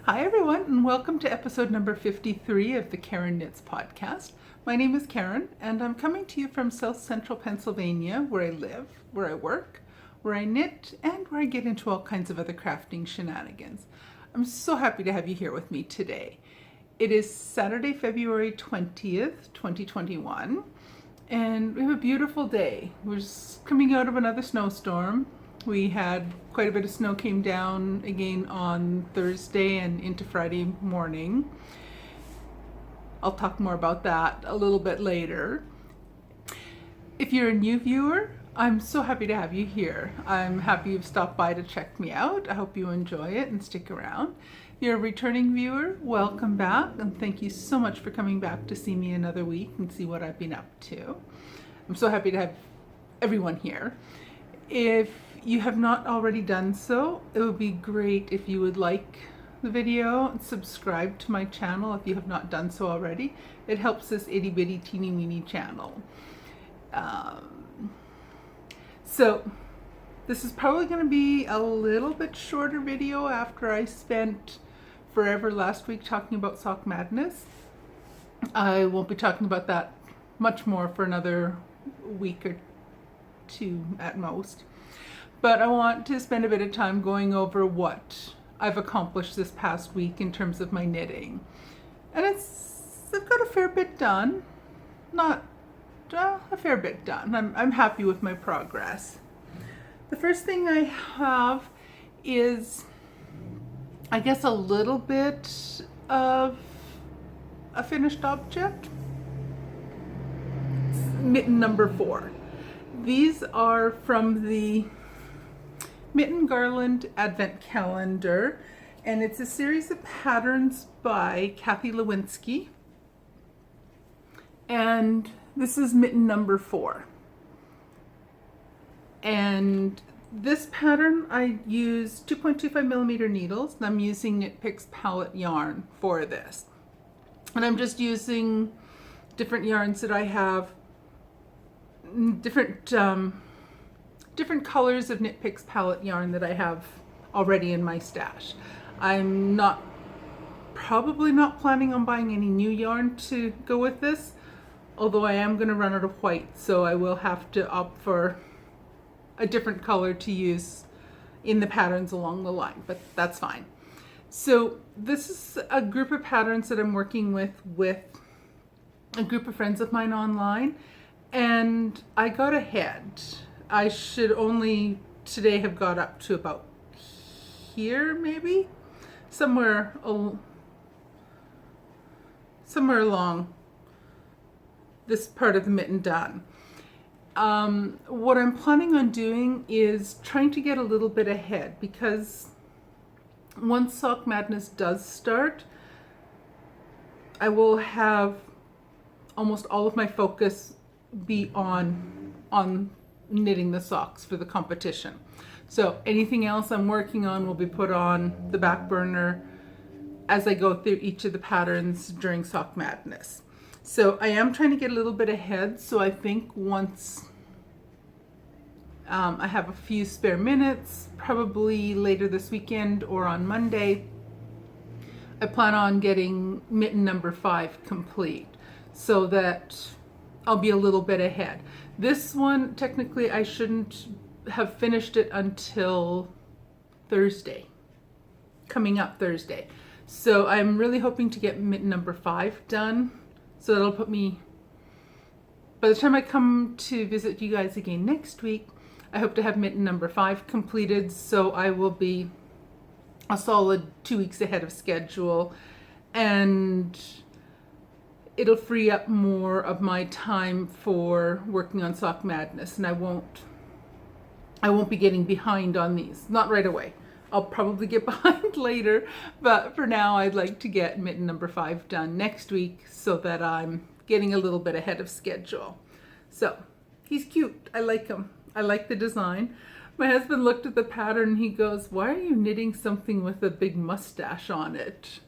Hi everyone, and welcome to episode number 53 of the Karen Knits podcast. My name is Karen, and I'm coming to you from South Central Pennsylvania, where I live, where I work, where I knit, and where I get into all kinds of other crafting shenanigans. I'm so happy to have you here with me today. It is Saturday, February 20th, 2021, and we have a beautiful day. We're just coming out of another snowstorm. We had quite a bit of snow came down again on Thursday and into Friday morning. I'll talk more about that a little bit later. If you're a new viewer, I'm so happy to have you here. I'm happy you've stopped by to check me out. I hope you enjoy it and stick around. If you're a returning viewer, welcome back, and thank you so much for coming back to see me another week and see what I've been up to. I'm so happy to have everyone here. If you have not already done so, it would be great if you would like the video and subscribe to my channel if you have not done so already. It helps this itty bitty teeny weeny channel. So this is probably going to be a little bit shorter video after I spent forever last week talking about Sock Madness. I won't be talking about that much more for another week or two at most. But I want to spend a bit of time going over what I've accomplished this past week in terms of my knitting. And I've got a fair bit done. Not a fair bit done. I'm happy with my progress. The first thing I have is, I guess, a little bit of a finished object. It's mitten number 4. These are from the Mitten Garland Advent Calendar, and it's a series of patterns by Kathy Lewinsky, and this is mitten number 4. And this pattern I use 2.25 millimeter needles, and I'm using Knit Picks palette yarn for this, and I'm just using different yarns that I have, different colors of Knit Picks palette yarn that I have already in my stash. I'm probably not planning on buying any new yarn to go with this, although I am going to run out of white, so I will have to opt for a different color to use in the patterns along the line, but that's fine. So this is a group of patterns that I'm working with a group of friends of mine online, and I got ahead. I should only today have got up to about here, maybe somewhere along this part of the mitten done. What I'm planning on doing is trying to get a little bit ahead, because once Sock Madness does start, I will have almost all of my focus be on knitting the socks for the competition. So anything else I'm working on will be put on the back burner as I go through each of the patterns during Sock Madness. So I am trying to get a little bit ahead, so I think once I have a few spare minutes, probably later this weekend or on Monday, I plan on getting mitten number 5 complete so that I'll be a little bit ahead. This one, technically, I shouldn't have finished it until Thursday, coming up Thursday. So I'm really hoping to get mitten number 5 done. So that'll put me, by the time I come to visit you guys again next week, I hope to have mitten number 5 completed. So I will be a solid 2 weeks ahead of schedule, and it'll free up more of my time for working on Sock Madness, and I won't be getting behind on these. Not right away. I'll probably get behind later, but for now I'd like to get mitten number 5 done next week so that I'm getting a little bit ahead of schedule. So he's cute. I like him. I like the design. My husband looked at the pattern and he goes, "Why are you knitting something with a big mustache on it?"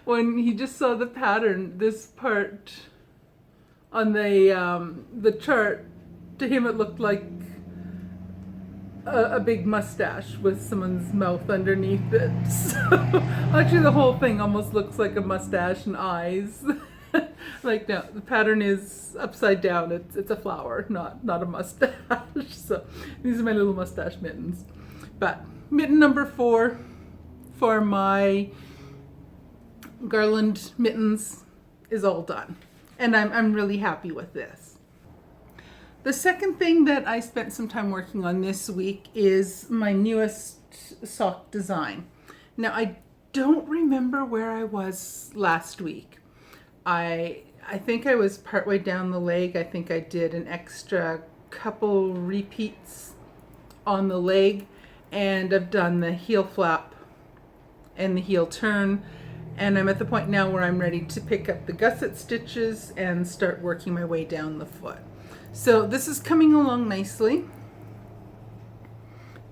When he just saw the pattern, this part on the chart, to him it looked like a big mustache with someone's mouth underneath it. So actually the whole thing almost looks like a mustache and eyes. Like, no, the pattern is upside down. It's a flower, not a mustache. So these are my little mustache mittens. But mitten number 4 for my garland mittens is all done. And I'm really happy with this. The second thing that I spent some time working on this week is my newest sock design. Now, I don't remember where I was last week. I think I was partway down the leg. I think I did an extra couple repeats on the leg, and I've done the heel flap and the heel turn, and I'm at the point now where I'm ready to pick up the gusset stitches and start working my way down the foot. So this is coming along nicely.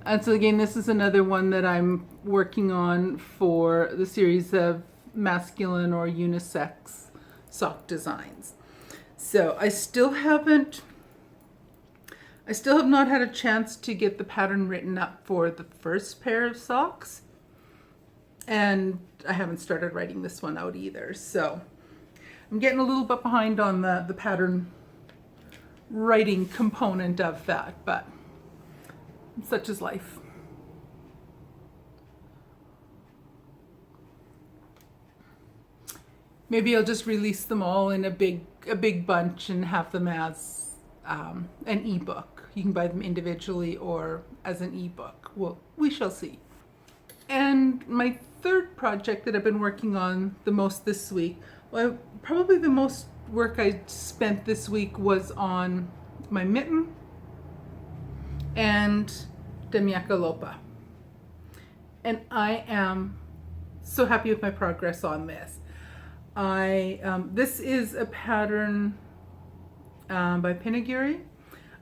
And so again, this is another one that I'm working on for the series of masculine or unisex sock designs. So I still have not had a chance to get the pattern written up for the first pair of socks, and I haven't started writing this one out either. So I'm getting a little bit behind on the pattern writing component of that, but such is life. Maybe I'll just release them all in a big bunch and have them as an ebook. You can buy them individually or as an ebook. Well, we shall see. And my third project that I've been working on the most this week, well, probably the most work I spent this week was on my mitten and Demiaka Lopa. And I am so happy with my progress on this. This is a pattern by Pinagiri.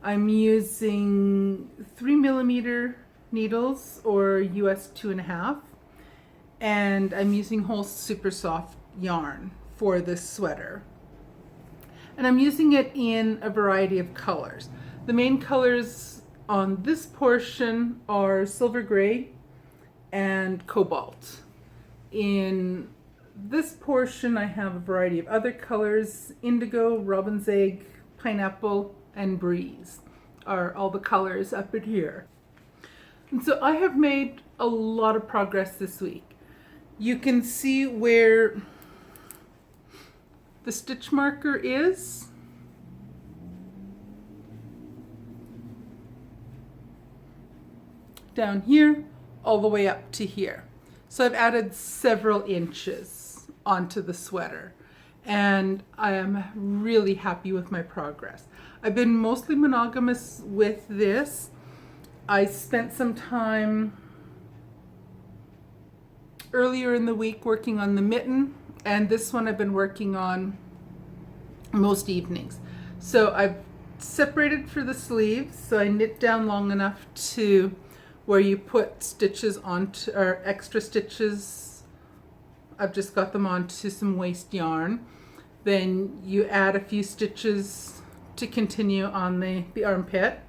I'm using 3mm needles or US 2.5, and I'm using whole super soft yarn for this sweater. And I'm using it in a variety of colors. The main colors on this portion are silver gray and cobalt. In this portion I have a variety of other colors. Indigo, robin's egg, pineapple, and breeze are all the colors up in here. And so I have made a lot of progress this week. You can see where the stitch marker is. Down here, all the way up to here. So I've added several inches onto the sweater, and I am really happy with my progress. I've been mostly monogamous with this. I spent some time earlier in the week working on the mitten, and this one I've been working on most evenings. So I've separated for the sleeves, so I knit down long enough to where you put stitches onto, or extra stitches. I've just got them onto some waste yarn. Then you add a few stitches to continue on the armpit.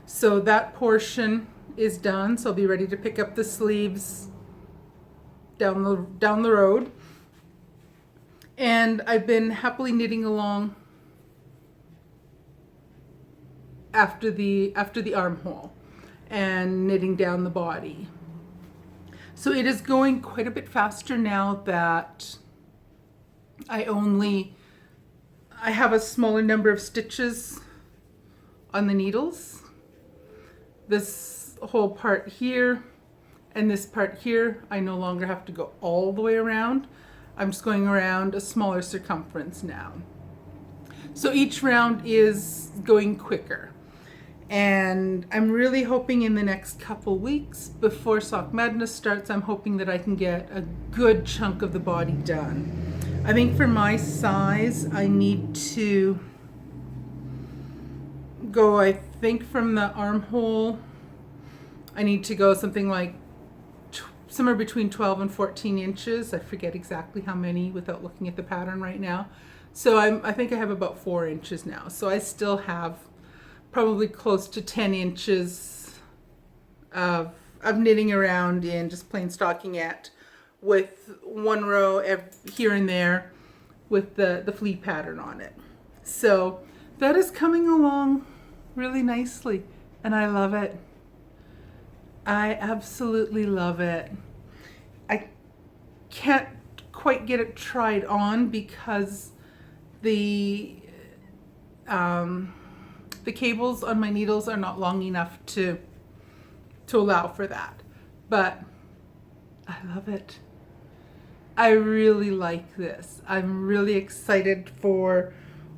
So that portion is done, so I'll be ready to pick up the sleeves down the road. And I've been happily knitting along after the armhole and knitting down the body. So it is going quite a bit faster now that I have a smaller number of stitches on the needles. This whole part here and this part here, I no longer have to go all the way around. I'm just going around a smaller circumference now. So each round is going quicker. And I'm really hoping in the next couple weeks before Sock Madness starts, I'm hoping that I can get a good chunk of the body done. I think for my size, I need to go, I think from the armhole, I need to go something like somewhere between 12 and 14 inches. I forget exactly how many without looking at the pattern right now. So I think I have about 4 inches now. So I still have probably close to 10 inches of knitting around in just plain stockinette with one row here and there with the flea pattern on it. So that is coming along really nicely, and I love it. I absolutely love it. I can't quite get it tried on because the cables on my needles are not long enough to allow for that. But I love it. I really like this. I'm really excited for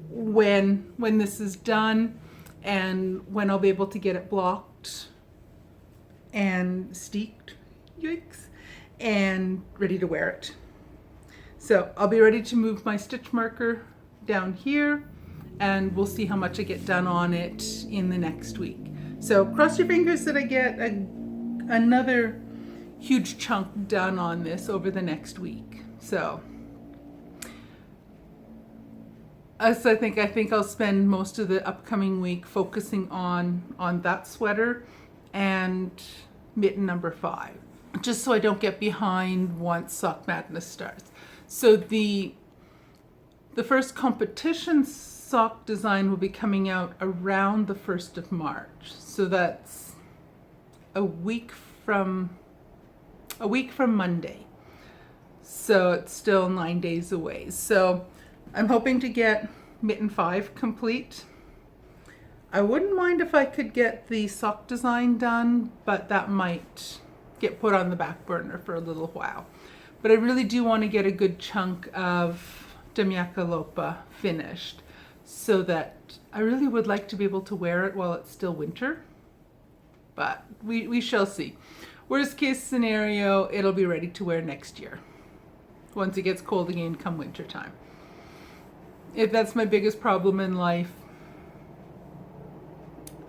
when this is done and when I'll be able to get it blocked and steeked, yikes, and ready to wear it. So I'll be ready to move my stitch marker down here, and we'll see how much I get done on it in the next week. So cross your fingers that I get another huge chunk done on this over the next week. So I think I'll spend most of the upcoming week focusing on that sweater and mitten number 5, just so I don't get behind once Sock Madness starts. So the first competition sock design will be coming out around the 1st of March. So that's a week from Monday. So it's still 9 days away. So I'm hoping to get mitten 5 complete. I wouldn't mind if I could get the sock design done, but that might get put on the back burner for a little while. But I really do want to get a good chunk of Damiaka Lopa finished, so that I really would like to be able to wear it while it's still winter. But we shall see. Worst case scenario, it'll be ready to wear next year, once it gets cold again come winter time. If that's my biggest problem in life,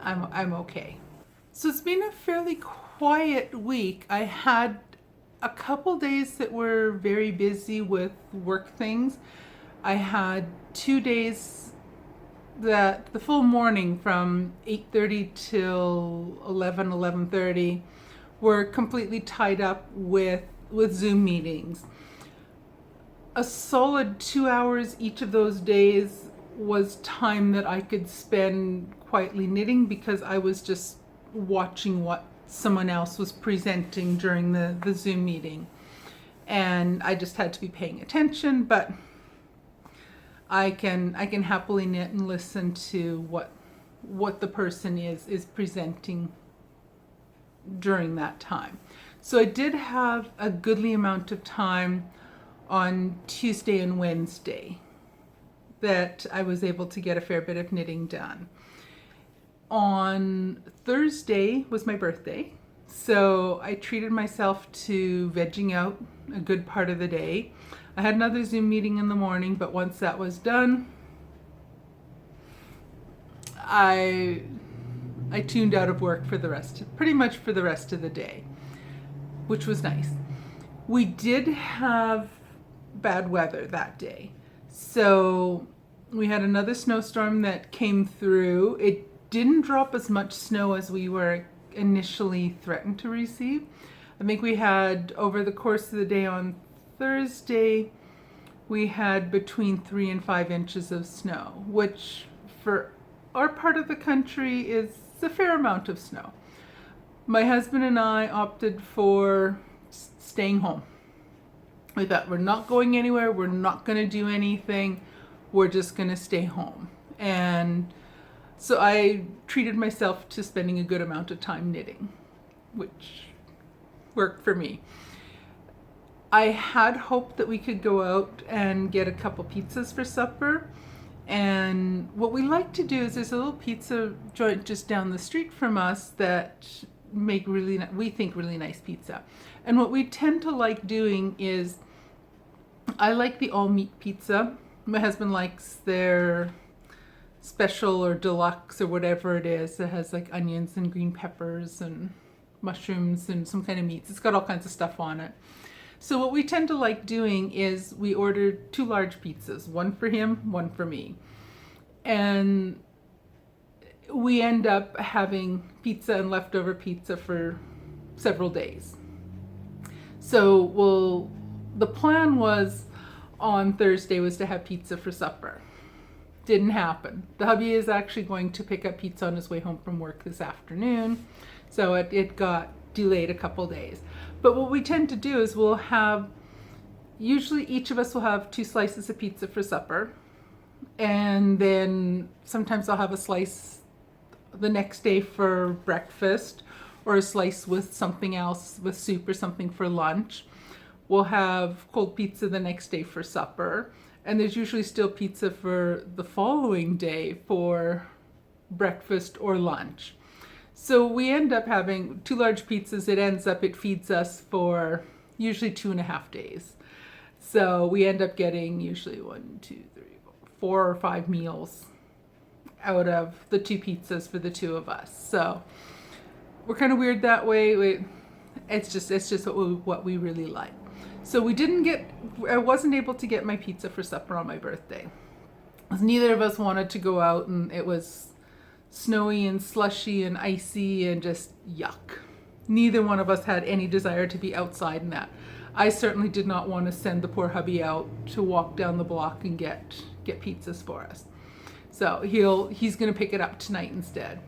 I'm okay. So it's been a fairly quiet week. I had a couple days that were very busy with work things. I had 2 days that the full morning from 8:30 till 11:30 were completely tied up with Zoom meetings. A solid 2 hours each of those days was time that I could spend quietly knitting, because I was just watching what someone else was presenting during the Zoom meeting. And I just had to be paying attention, but I can happily knit and listen to what the person is presenting during that time. So I did have a goodly amount of time on Tuesday and Wednesday that I was able to get a fair bit of knitting done. On Thursday was my birthday, so I treated myself to vegging out a good part of the day. I had another Zoom meeting in the morning, but once that was done, I tuned out of work pretty much for the rest of the day, which was nice. We did have bad weather that day. So we had another snowstorm that came through. It didn't drop as much snow as we were initially threatened to receive. I think we had, over the course of the day on Thursday, we had between 3 and 5 inches of snow, which for our part of the country is a fair amount of snow. My husband and I opted for staying home. We thought, we're not going anywhere, we're not going to do anything, we're just going to stay home. And so I treated myself to spending a good amount of time knitting, which worked for me. I had hoped that we could go out and get a couple pizzas for supper. And what we like to do is, there's a little pizza joint just down the street from us that make we think really nice pizza. And what we tend to like doing is, I like the all meat pizza. My husband likes their special or deluxe or whatever it is that has like onions and green peppers and mushrooms and some kind of meats. It's got all kinds of stuff on it. So what we tend to like doing is we order 2 large pizzas, one for him, one for me. And we end up having pizza and leftover pizza for several days. So the plan was on Thursday was to have pizza for supper. Didn't happen. The hubby is actually going to pick up pizza on his way home from work this afternoon. So it got delayed a couple days. But what we tend to do is usually each of us will have 2 slices of pizza for supper. And then sometimes I'll have a slice the next day for breakfast, or a slice with something else, with soup or something for lunch. We'll have cold pizza the next day for supper. And there's usually still pizza for the following day for breakfast or lunch. So we end up having 2 large pizzas. It feeds us for usually 2.5 days. So we end up getting usually 4 or 5 meals out of the 2 pizzas for the 2 of us. So we're kind of weird that way. It's just what we really like. So I wasn't able to get my pizza for supper on my birthday. Neither of us wanted to go out, and it was snowy and slushy and icy and just yuck. Neither one of us had any desire to be outside in that. I certainly did not want to send the poor hubby out to walk down the block and get pizzas for us. So he's going to pick it up tonight instead.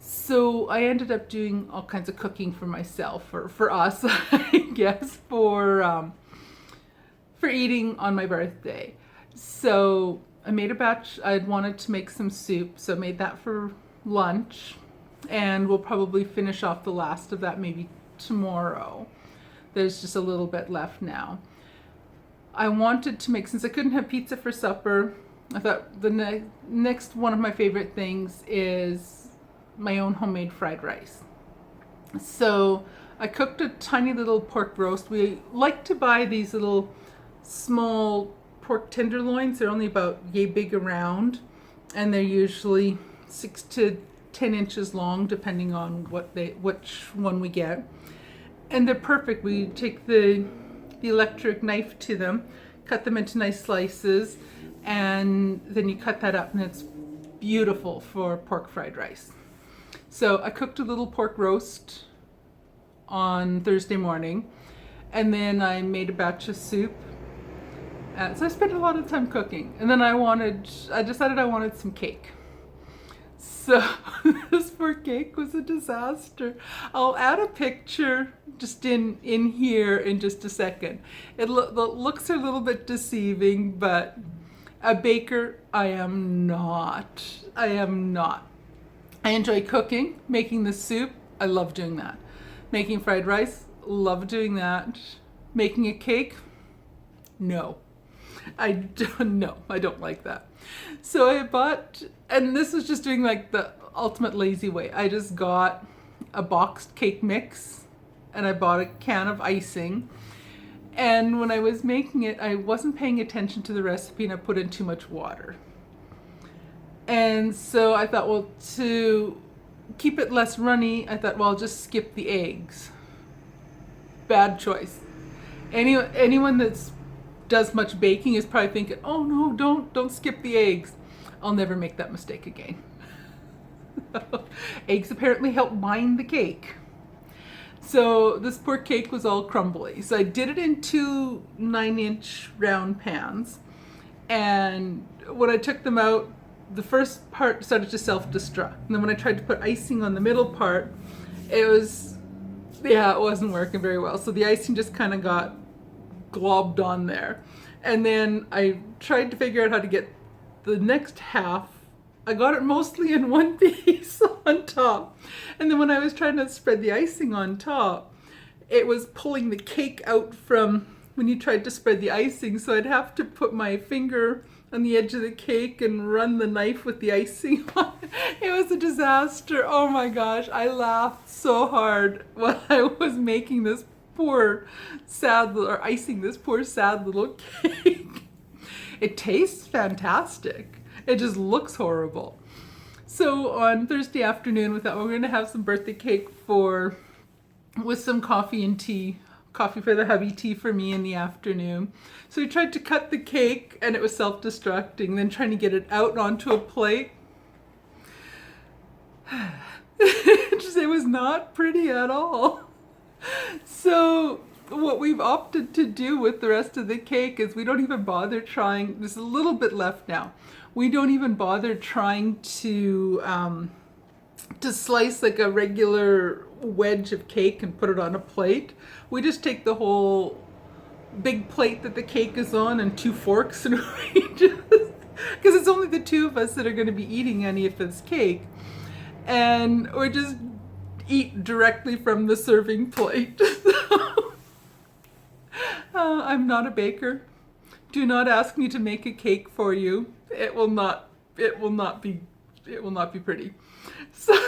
So I ended up doing all kinds of cooking for myself, or for us, I guess, for eating on my birthday. So I made a batch. I wanted to make some soup, so I made that for lunch, and we'll probably finish off the last of that maybe tomorrow. There's just a little bit left now. I wanted to make, since I couldn't have pizza for supper, I thought the next one of my favorite things is my own homemade fried rice. So I cooked a tiny little pork roast. We like to buy these little small pork tenderloins. They're only about yay big around, and they're usually 6 to 10 inches long, depending on which one we get. And they're perfect. We take the electric knife to them, cut them into nice slices, and then you cut that up, and it's beautiful for pork fried rice. So I cooked a little pork roast on Thursday morning, and then I made a batch of soup. So I spent a lot of time cooking, and then I decided I wanted some cake. So this poor cake was a disaster. I'll add a picture just in here in just a second. The looks are a little bit deceiving, but a baker, I am not. I enjoy cooking, making the soup. I love doing that. Making fried rice, love doing that. Making a cake, no. I don't like that. So I bought, and this was just doing like the ultimate lazy way. I just got a boxed cake mix, and I bought a can of icing. And when I was making it, I wasn't paying attention to the recipe, and I put in too much water. And so I thought, well, to keep it less runny, I'll just skip the eggs. Bad choice. Anyone that does much baking is probably thinking, oh no, don't skip the eggs. I'll never make that mistake again. Eggs apparently help bind the cake. So this poor cake was all crumbly. So I did it in 2 9-inch round pans. And when I took them out, the first part started to self-destruct. And then when I tried to put icing on the middle part, it wasn't working very well. So the icing just kind of got globbed on there. And then I tried to figure out how to get the next half. I got it mostly in one piece on top. And then when I was trying to spread the icing on top, it was pulling the cake out from when you tried to spread the icing. So I'd have to put my finger on the edge of the cake and run the knife with the icing on. It was a disaster. Oh my gosh, I laughed so hard while I was making this icing this poor sad little cake. It tastes fantastic. It just looks horrible. So on Thursday afternoon, we thought we're going to have some birthday cake with some coffee and tea. Coffee for the hubby, tea for me in the afternoon. So we tried to cut the cake, and it was self-destructing. Then trying to get it out onto a plate. It was not pretty at all. So what we've opted to do with the rest of the cake is we don't even bother trying. There's a little bit left now. We don't even bother trying to slice like a regular wedge of cake and put it on a plate. We just take the whole big plate that the cake is on and 2 forks, and we just, because it's only the 2 of us that are going to be eating any of this cake, and we just eat directly from the serving plate. I'm not a baker. Do not ask me to make a cake for you. It will not be pretty. So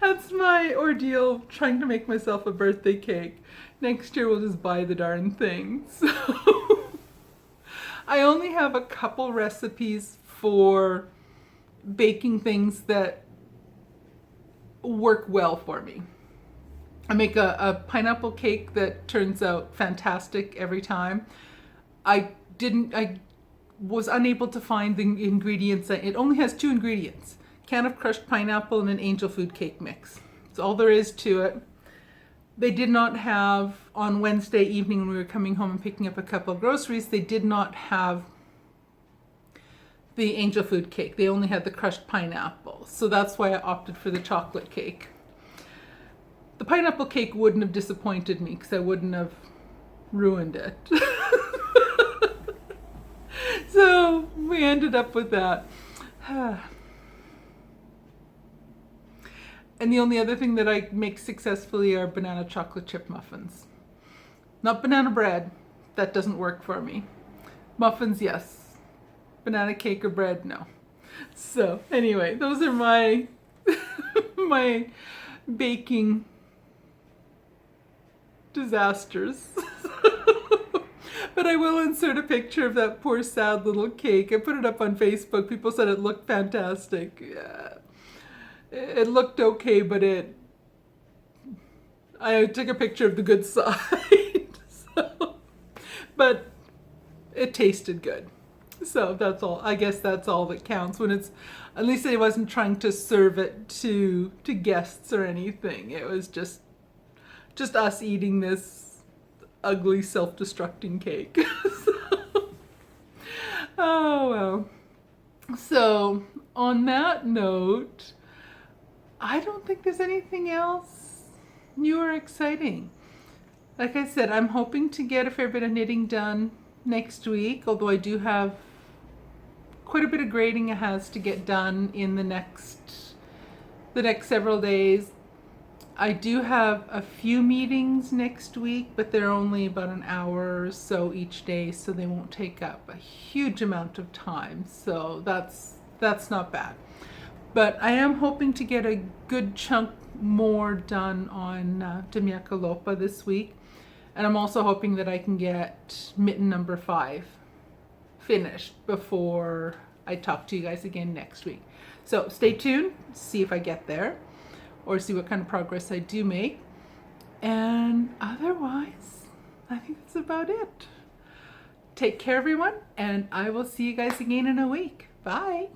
that's my ordeal trying to make myself a birthday cake. Next year we'll just buy the darn thing. So I only have a couple recipes for baking things that work well for me. I make a pineapple cake that turns out fantastic every time. I was unable to find the ingredients. It only has 2 ingredients: can of crushed pineapple and an angel food cake mix. That's all there is to it. They did not have, on Wednesday evening when we were coming home and picking up a couple of groceries, they did not have the angel food cake. They only had the crushed pineapple. So that's why I opted for the chocolate cake. The pineapple cake wouldn't have disappointed me because I wouldn't have ruined it. So we ended up with that. And the only other thing that I make successfully are banana chocolate chip muffins. Not banana bread. That doesn't work for me. Muffins, yes. Banana cake or bread, no. So anyway, those are my my baking disasters. But I will insert a picture of that poor sad little cake. I put it up on Facebook. People said it looked fantastic. Yeah. It looked okay, but I took a picture of the good side. So, but it tasted good. So that's all. I guess that's all that counts. When it's, at least I wasn't trying to serve it to guests or anything. It was just us eating this ugly self-destructing cake. Oh well. So on that note, I don't think there's anything else new or exciting. Like I said, I'm hoping to get a fair bit of knitting done next week, although I do have quite a bit of grading it has to get done in the next several days. I do have a few meetings next week, but they're only about an hour or so each day, so they won't take up a huge amount of time. So that's not bad. But I am hoping to get a good chunk more done on Demiaka Lopa this week. And I'm also hoping that I can get mitten number 5 finished before I talk to you guys again next week. So stay tuned, see if I get there, or see what kind of progress I do make. And otherwise, I think that's about it. Take care, everyone, and I will see you guys again in a week. Bye.